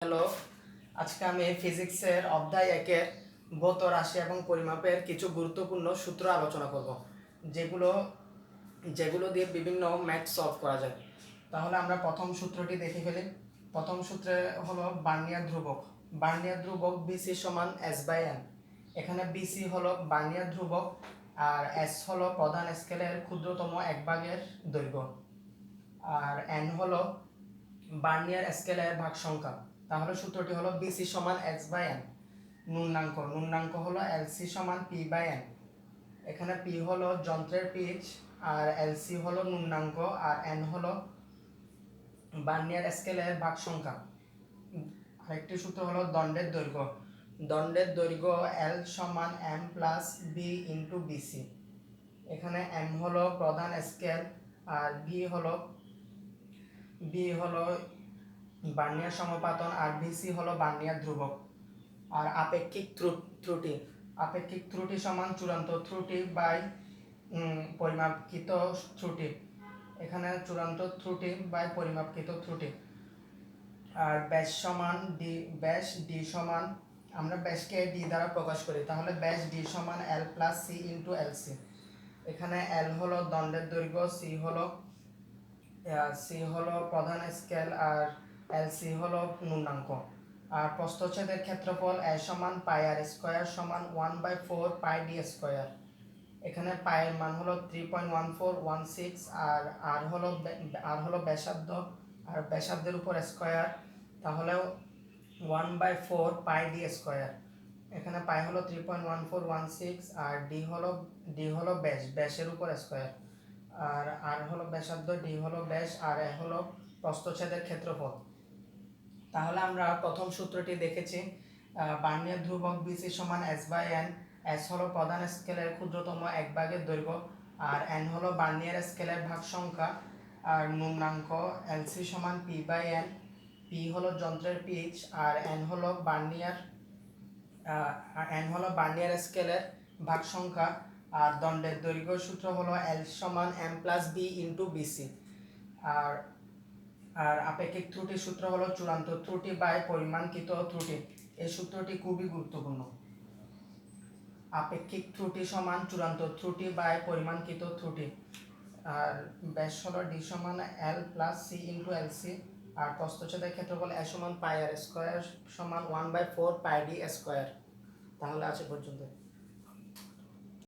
Hello, আজকে আমি ফিজিক্সের অধ্যায় 1-এর ভৌত রাশি এবং পরিমাপের কিছু গুরুত্বপূর্ণ সূত্র আলোচনা করব, যেগুলো যেগুলো দিয়ে বিভিন্ন ম্যাথ সলভ করা যায়। তাহলে আমরা প্রথম সূত্রটি দেখে ফেলি। প্রথম সূত্রে হলো বার্নিয়ার ধ্রুবক। বার্নিয়ার ধ্রুবক বিসি সমান এস বাই এন। এখানে বিসি হলো বার্নিয়ার ধ্রুবক আর এস হলো প্রধান স্কেলের ক্ষুদ্রতম এক ভাগের দৈর্ঘ্য, আর এন হলো বার্নিয়ার স্কেলের ভাগ সংখ্যা। তাহলে সূত্রটি হলো বিসি সমান এক্স বাই এন। নুন্নাঙ্ক হলো এলসি সমান পি বাই এন। এখানে পি হলো যন্ত্রের পিচ, আর এলসি হলো নুন্নাঙ্ক, আর এন হলো বার্নিয়ার স্কেলের ভাগ সংখ্যা। আরেকটি সূত্র হলো দণ্ডের দৈর্ঘ্য এল সমান M plus B into VC. এখানে এম হলো প্রধান স্কেল, আর বি হলো বার্নিয়ার সমাপাতন, আর বিসি হলো বার্নিয়ার ধ্রুবক। আর আপেক্ষিক ত্রুটি সমান চূড়ান্ত ত্রুটি বাই পরিমাপকৃত ত্রুটি। এখানে চূড়ান্ত ত্রুটি বাই পরিমাপকৃত ত্রুটি। আর ব্যাস ডি সমান, আমরা ব্যাসকে ডি দ্বারা প্রকাশ করি, তাহলে ব্যাস ডি সমান L plus C into L C. এখানে এল হলো দণ্ডের দৈর্ঘ্য, সি হলো প্রধান স্কেল, আর এলসি হলো নুন্নাঙ্ক। আর প্রস্থচ্ছেদের ক্ষেত্রফল এ সমান পাই আর স্কোয়ার সমান 1/4 পাই ডি স্কোয়ার। এখানে পায়ের মান হলো 3.1416, আর আর হলো ব্যাসার্ধ, আর ব্যাসার্ধের উপর স্কোয়ার, তাহলে 1/4 পাই ডি স্কোয়ার। এখানে পাই হলো 3.1416, আর ডি হলো ব্যাসের উপর স্কোয়ার, আর হলো ব্যাসার্ধ, ডি হলো ব্যাস, আর এ হলো প্রস্থচ্ছেদের ক্ষেত্রফল। তাহলে আমরা প্রথম সূত্রটি দেখেছি, বার্নিয়ার ধ্রুবক বিসি সমান এস বাই এন। এস হলো প্রধান স্কেলের ক্ষুদ্রতম এক ভাগের দৈর্ঘ্য, আর এন হলো বার্নিয়ার স্কেলের ভাগ সংখ্যা, আর নুন্নাঙ্ক এলসি সমান পি বাই এন। পি হলো যন্ত্রের পিচ, আর এন হলো বার্নিয়ার স্কেলের ভাগ সংখ্যা। আর দণ্ডের দৈর্ঘ্য সূত্র হলো এল সমান M plus B into BC. আর আর আপেক্ষিক ত্রুটির সূত্র হলো চূড়ান্ত ত্রুটি বাই পরিমাণকৃত ত্রুটি। এই সূত্রটি খুবই গুরুত্বপূর্ণ। আপেক্ষিক ত্রুটি সমান চূড়ান্ত ত্রুটি বাই পরিমাণকৃত ত্রুটি। আর ব্যাস হলো ডি সমান L plus C into L C. আর প্রস্থচ্ছেদের ক্ষেত্রফল এ সমান পাই আর স্কোয়ার সমান 1/4 পাই ডি স্কোয়ার। তাহলে আজ পর্যন্ত।